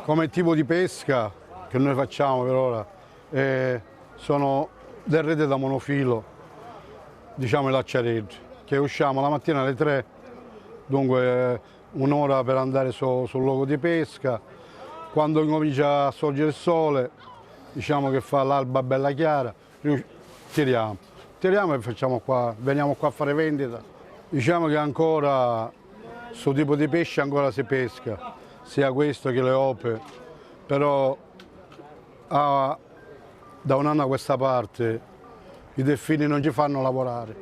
Come tipo di pesca che noi facciamo per ora sono del rete da monofilo, diciamo i lacciareggi, che usciamo la mattina alle 3, dunque un'ora per andare sul luogo di pesca. Quando comincia a sorgere il sole, diciamo che fa l'alba bella chiara, tiriamo e facciamo qua, veniamo qua a fare vendita. Diciamo che ancora questo tipo di pesce ancora si pesca, sia questo che le ope, però da un anno a questa parte i delfini non ci fanno lavorare,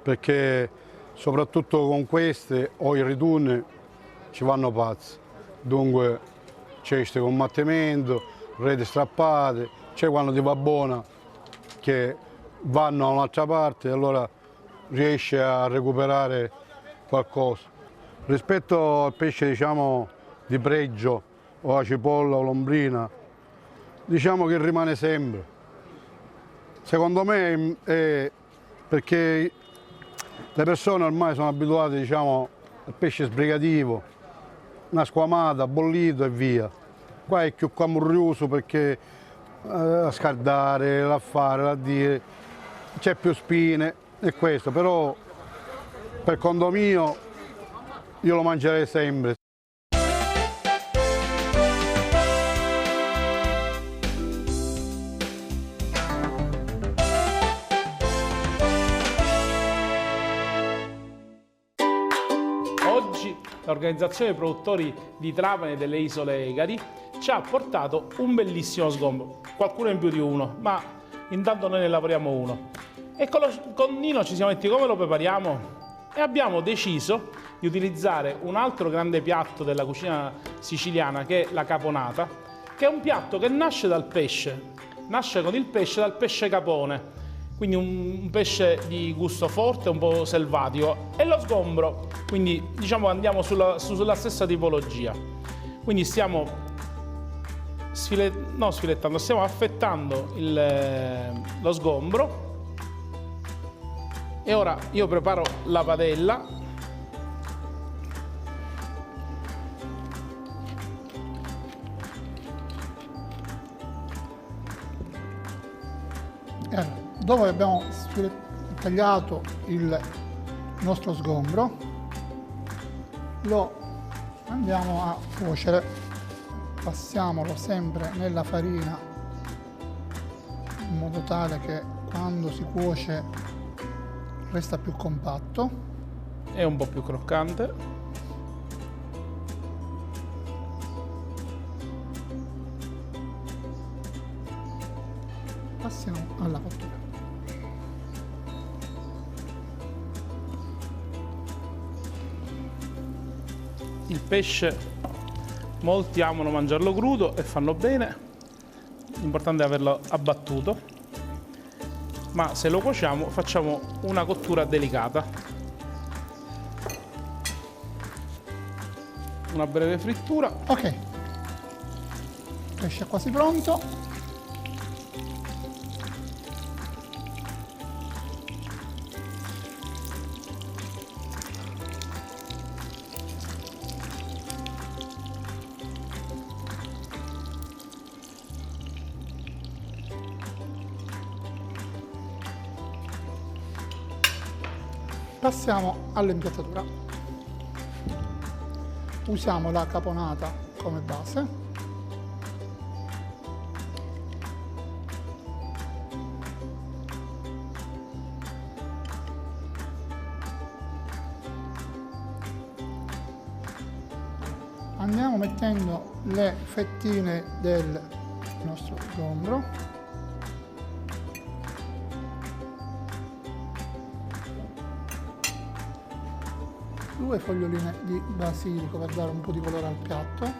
perché soprattutto con queste o i ritunni ci vanno pazzi. Dunque ceste con combattimento, rete strappate, c'è quando ti va buona che vanno a un'altra parte e allora riesce a recuperare qualcosa. Rispetto al pesce diciamo di pregio o la cipolla o l'ombrina, diciamo che rimane sempre. Secondo me è perché le persone ormai sono abituate diciamo, al pesce sbrigativo, una squamata, bollito e via. Qua è più camurrioso perché a scaldare, a fare, a dire, c'è più spine e questo, però per conto mio io lo mangerei sempre. Oggi l'organizzazione dei produttori di Trapani e delle isole Egadi ci ha portato un bellissimo sgombro, qualcuno in più di uno, ma intanto noi ne lavoriamo uno. E con Nino ci siamo detti come lo prepariamo e abbiamo deciso di utilizzare un altro grande piatto della cucina siciliana che è la caponata, che è un piatto che nasce dal pesce, nasce con il pesce dal pesce capone, quindi un pesce di gusto forte, un po' selvatico, e lo sgombro, quindi diciamo andiamo sulla stessa tipologia. Quindi stiamo stiamo affettando lo sgombro e ora io preparo la padella. Dopo che abbiamo tagliato il nostro sgombro, lo andiamo a cuocere. Passiamolo sempre nella farina in modo tale che quando si cuoce resta più compatto. È un po' più croccante. Passiamo alla cottura. Il pesce molti amano mangiarlo crudo e fanno bene, l'importante è averlo abbattuto, ma se lo cuociamo facciamo una cottura delicata. Una breve frittura. Ok, il pesce è quasi pronto. Passiamo all'impiattatura. Usiamo la caponata come base. Andiamo mettendo le fettine del nostro sgombro. Due foglioline di basilico per dare un po' di colore al piatto.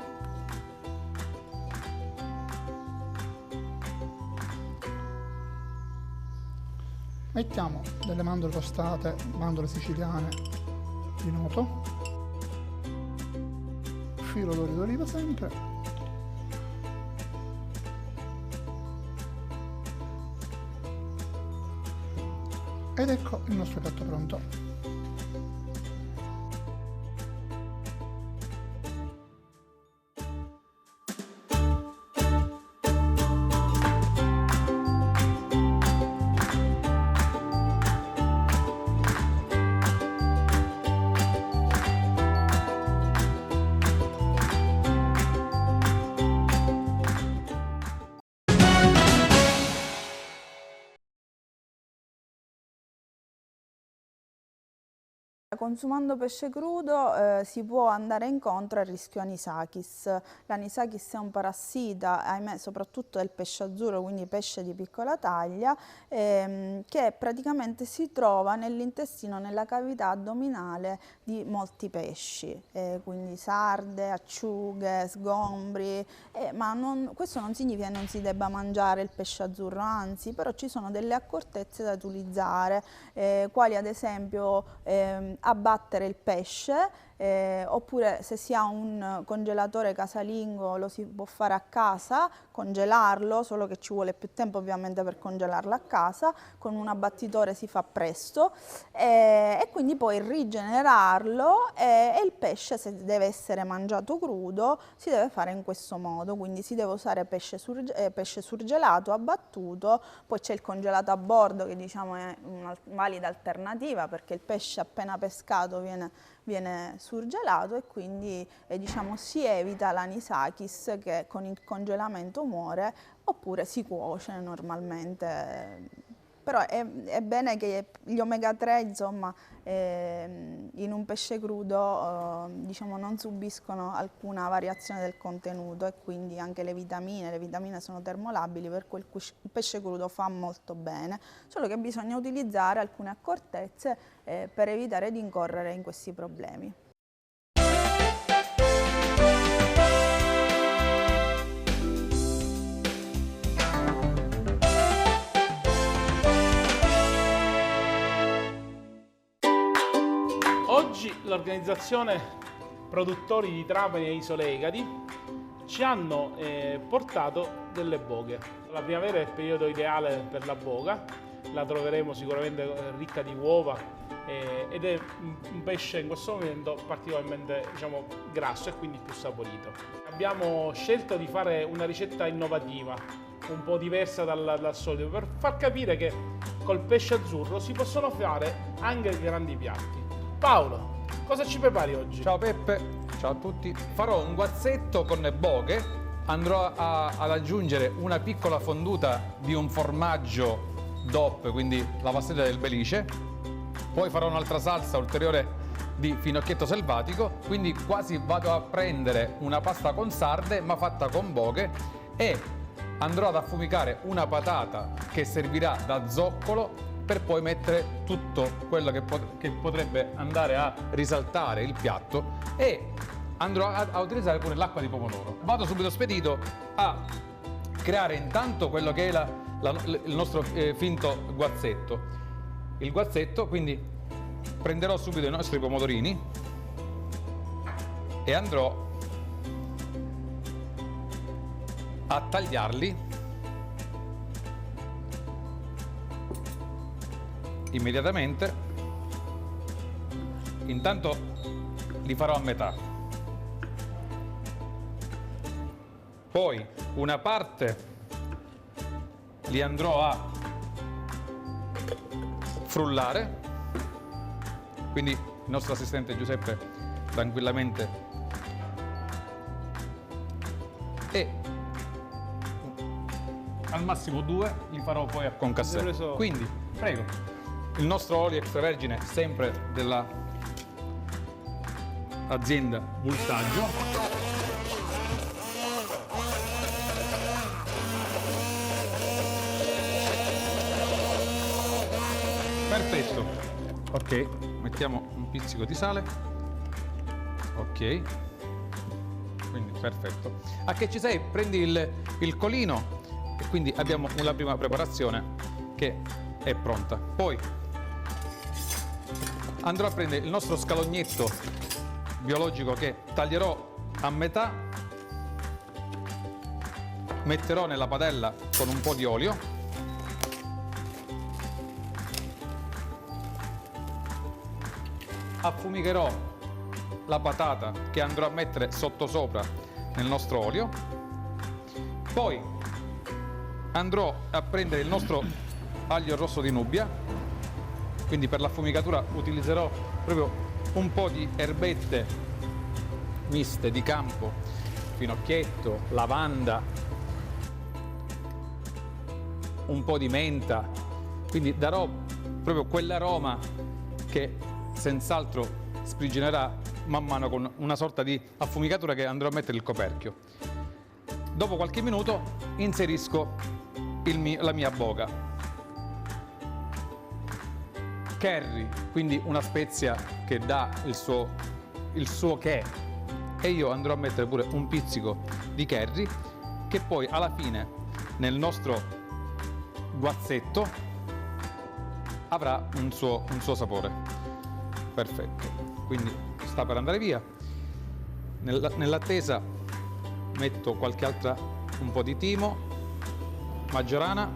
Mettiamo delle mandorle tostate, mandorle siciliane di noto, filo d'olio d'oliva sempre, ed ecco il nostro piatto pronto. Consumando pesce crudo si può andare incontro al rischio anisakis. L'anisakis è un parassita, ahimè, soprattutto del pesce azzurro, quindi pesce di piccola taglia, che praticamente si trova nell'intestino, nella cavità addominale di molti pesci, quindi sarde, acciughe, sgombri, ma questo non significa che non si debba mangiare il pesce azzurro, anzi, però ci sono delle accortezze da utilizzare, quali ad esempio abbattere il pesce, oppure se si ha un congelatore casalingo lo si può fare a casa, congelarlo, solo che ci vuole più tempo ovviamente per congelarlo a casa, con un abbattitore si fa presto, e quindi poi rigenerarlo, e il pesce, se deve essere mangiato crudo, si deve fare in questo modo, quindi si deve usare pesce surgelato, abbattuto, poi c'è il congelato a bordo che diciamo è una valida alternativa, perché il pesce appena pescato viene surgelato e quindi diciamo, si evita l'anisakis che con il congelamento muore, oppure si cuoce normalmente. Però è bene che gli omega 3 insomma, in un pesce crudo diciamo, non subiscono alcuna variazione del contenuto, e quindi anche le vitamine sono termolabili, per cui il pesce crudo fa molto bene, solo che bisogna utilizzare alcune accortezze per evitare di incorrere in questi problemi. Oggi l'organizzazione produttori di Trapani e Isole Egadi ci hanno portato delle boghe. La primavera è il periodo ideale per la boga, la troveremo sicuramente ricca di uova ed è un pesce in questo momento particolarmente diciamo, grasso e quindi più saporito. Abbiamo scelto di fare una ricetta innovativa, un po' diversa dal solito, per far capire che col pesce azzurro si possono fare anche grandi piatti. Paolo, cosa ci prepari oggi? Ciao Peppe, ciao a tutti. Farò un guazzetto con le boghe, andrò ad aggiungere una piccola fonduta di un formaggio DOP, quindi la pastella del Belice, poi farò un'altra salsa ulteriore di finocchietto selvatico, quindi quasi vado a prendere una pasta con sarde ma fatta con boghe, e andrò ad affumicare una patata che servirà da zoccolo per poi mettere tutto quello che potrebbe andare a risaltare il piatto, e andrò a utilizzare pure l'acqua di pomodoro. Vado subito spedito a creare intanto quello che è il nostro finto guazzetto. Il guazzetto, quindi prenderò subito i nostri pomodorini e andrò a tagliarli immediatamente. Intanto li farò a metà, poi una parte li andrò a frullare, quindi il nostro assistente Giuseppe tranquillamente, e al massimo 2 li farò poi a concassare. Quindi prego. Il nostro olio extravergine, sempre della azienda Vultaggio. Perfetto. Ok, mettiamo un pizzico di sale. Ok. Quindi perfetto. A che ci sei? Prendi il colino, e quindi abbiamo una prima preparazione che è pronta. Poi andrò a prendere il nostro scalognetto biologico che taglierò a metà, metterò nella padella con un po' di olio, affumicherò la patata che andrò a mettere sottosopra nel nostro olio, poi andrò a prendere il nostro aglio rosso di Nubia, quindi per l'affumicatura utilizzerò proprio un po' di erbette miste di campo, finocchietto, lavanda, un po' di menta, quindi darò proprio quell'aroma che senz'altro spriginerà man mano con una sorta di affumicatura che andrò a mettere il coperchio. Dopo qualche minuto inserisco la mia boga. Curry, quindi una spezia che dà il suo che, e io andrò a mettere pure un pizzico di curry che poi alla fine nel nostro guazzetto avrà un suo sapore. Perfetto, quindi sta per andare via. Nell'attesa metto qualche altra, un po' di timo, maggiorana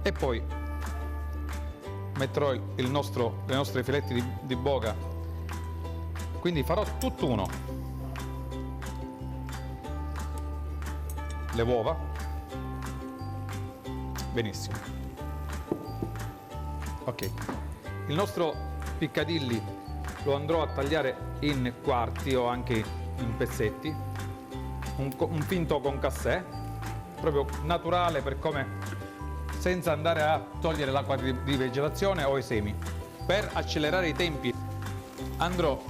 e poi metterò le nostre filetti di boga, quindi farò tutt'uno. Le uova, benissimo. Ok, il nostro piccadilli lo andrò a tagliare in quarti o anche in pezzetti, un finto concassè, proprio naturale per come, senza andare a togliere l'acqua di vegetazione o i semi. Per accelerare i tempi andrò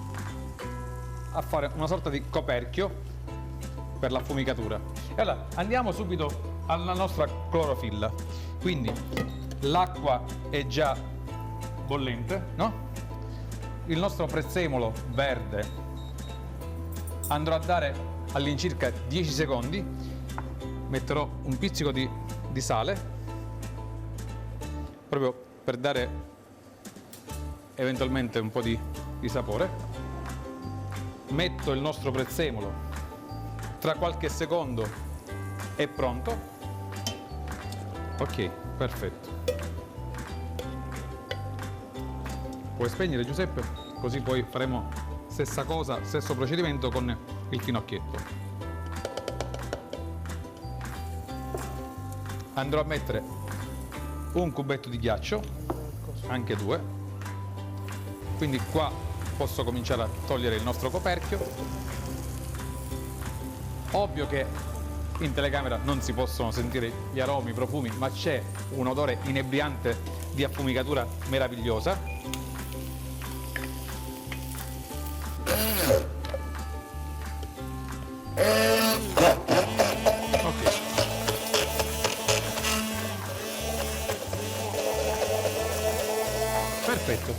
a fare una sorta di coperchio per l'affumicatura. E allora andiamo subito alla nostra clorofilla. Quindi l'acqua è già bollente, no? Il nostro prezzemolo verde andrò a dare all'incirca 10 secondi, metterò un pizzico di sale proprio per dare eventualmente un po' di sapore. Metto il nostro prezzemolo, tra qualche secondo è pronto. Ok, perfetto. Puoi spegnere, Giuseppe? Così poi faremo stessa cosa, stesso procedimento con il finocchietto. Andrò a mettere un cubetto di ghiaccio, anche 2. Quindi qua posso cominciare a togliere il nostro coperchio. Ovvio che in telecamera non si possono sentire gli aromi, i profumi, ma c'è un odore inebriante di affumicatura meravigliosa.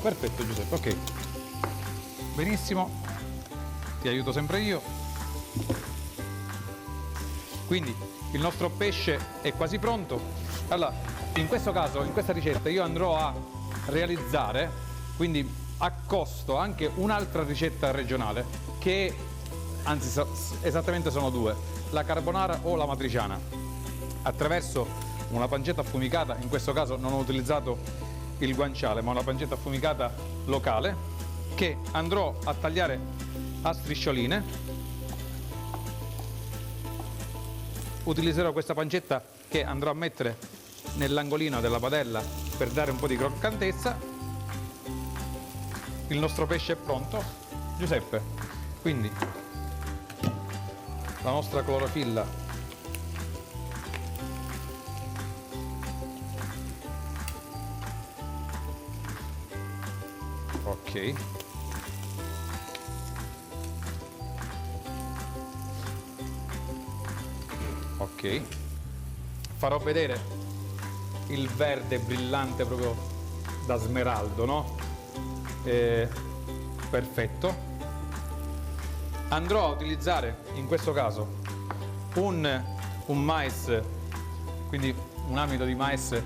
Perfetto Giuseppe, ok. Benissimo, ti aiuto sempre io. Quindi il nostro pesce è quasi pronto. Allora, in questo caso, in questa ricetta, io andrò a realizzare, quindi accosto anche un'altra ricetta regionale che, anzi esattamente sono 2, la carbonara o la matriciana. Attraverso una pancetta affumicata, in questo caso non ho utilizzato il guanciale ma una pancetta affumicata locale che andrò a tagliare a striscioline. Utilizzerò questa pancetta che andrò a mettere nell'angolino della padella per dare un po' di croccantezza. Il nostro pesce è pronto, Giuseppe, quindi la nostra clorofilla ok. Ok. Farò vedere il verde brillante proprio da smeraldo, no? Perfetto. Andrò a utilizzare in questo caso un mais, quindi un amido di mais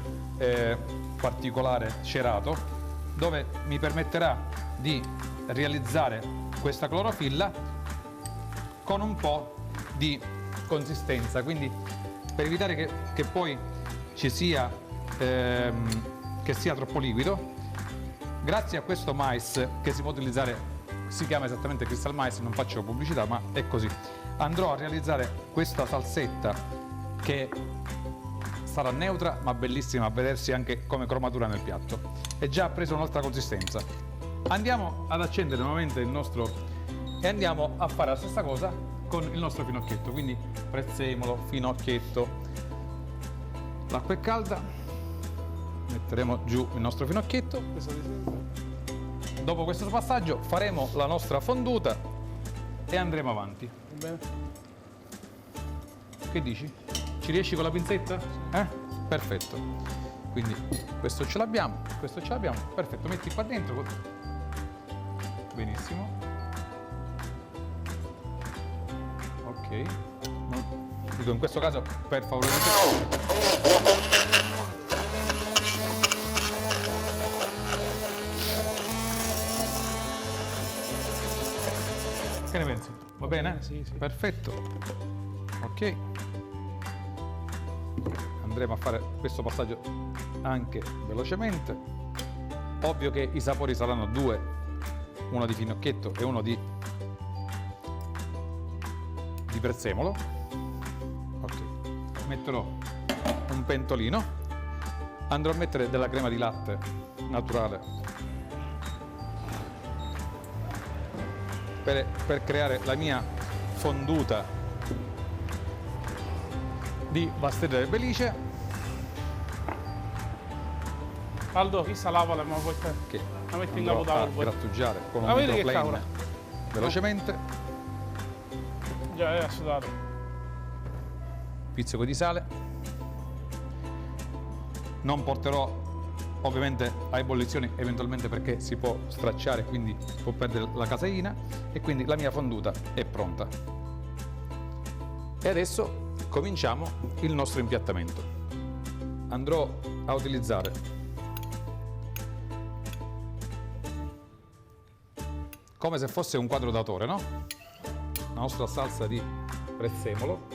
particolare cerato, dove mi permetterà di realizzare questa clorofilla con un po' di consistenza, quindi per evitare che poi ci sia che sia troppo liquido. Grazie a questo mais che si può utilizzare, si chiama esattamente crystal mais, non faccio pubblicità ma è così, andrò a realizzare questa salsetta che sarà neutra ma bellissima a vedersi anche come cromatura nel piatto. È già preso un'altra consistenza. Andiamo ad accendere nuovamente il nostro e andiamo a fare la stessa cosa con il nostro finocchietto, quindi prezzemolo, finocchietto. L'acqua è calda, Metteremo giù il nostro finocchietto. Dopo questo passaggio faremo la nostra fonduta e andremo avanti. Va bene? Che dici? Ci riesci con la pinzetta? Perfetto. Quindi questo ce l'abbiamo, questo ce l'abbiamo. Perfetto, metti qua dentro. Benissimo. Ok. Dico, in questo caso per favore. Che ne pensi? Va bene? Sì, sì. Perfetto. Ok. Andremo a fare questo passaggio anche velocemente. Ovvio che i sapori saranno due, uno di finocchietto e uno di prezzemolo. Ok. Metterò un pentolino. Andrò a mettere della crema di latte naturale per creare la mia fonduta di Vastella del Belice, Aldo, chi sta lavola, ma poi te. che La metti in andrò a capo poi. grattugiare con un Ah, vedi che microplane cavolo. velocemente. Già, è sudato. Pizzico di sale. Non porterò ovviamente a ebollizione eventualmente perché si può stracciare, quindi può perdere la caseina, e quindi la mia fonduta è pronta. E adesso cominciamo il nostro impiattamento. Andrò a utilizzare come se fosse un quadro d'autore, no? La nostra salsa di prezzemolo,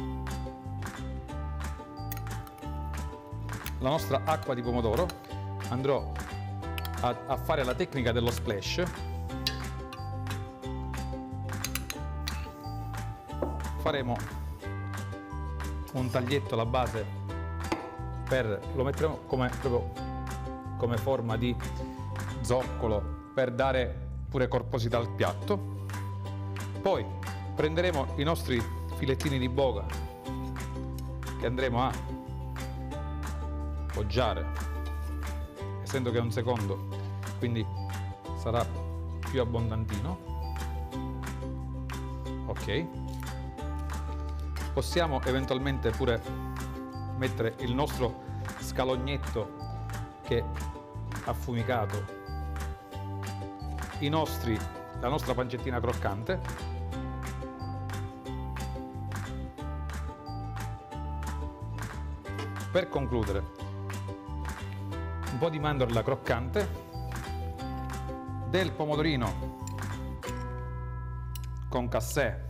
la nostra acqua di pomodoro. Andrò a fare la tecnica dello splash. Faremo un taglietto alla base lo metteremo proprio come forma di zoccolo per dare pure corposità al piatto. Poi prenderemo i nostri filettini di boga che andremo a poggiare, essendo che è un secondo, quindi sarà più abbondantino. Ok. Possiamo eventualmente pure mettere il nostro scalognetto che affumicato, la nostra pancettina croccante, per concludere un po' di mandorla croccante, del pomodorino con cassè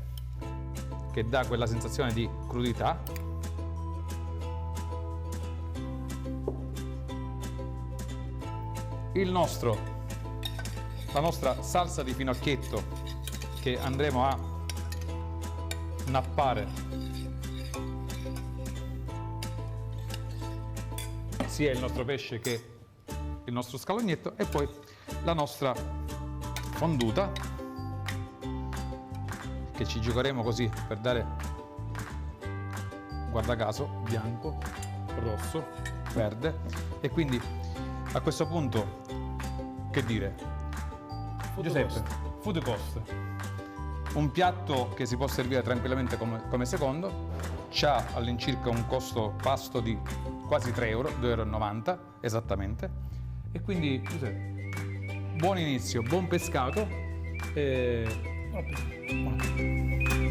che dà quella sensazione di crudità, la nostra salsa di finocchietto che andremo a nappare sia il nostro pesce che il nostro scalognetto, e poi la nostra fonduta che ci giocheremo così per dare, guarda caso, bianco, rosso, verde. E quindi a questo punto, che dire, Giuseppe, food cost, un piatto che si può servire tranquillamente come secondo, c'ha all'incirca un costo pasto di quasi 3 euro, 2,90 euro esattamente. E quindi Giuseppe, buon inizio, buon pescato e buon appetito.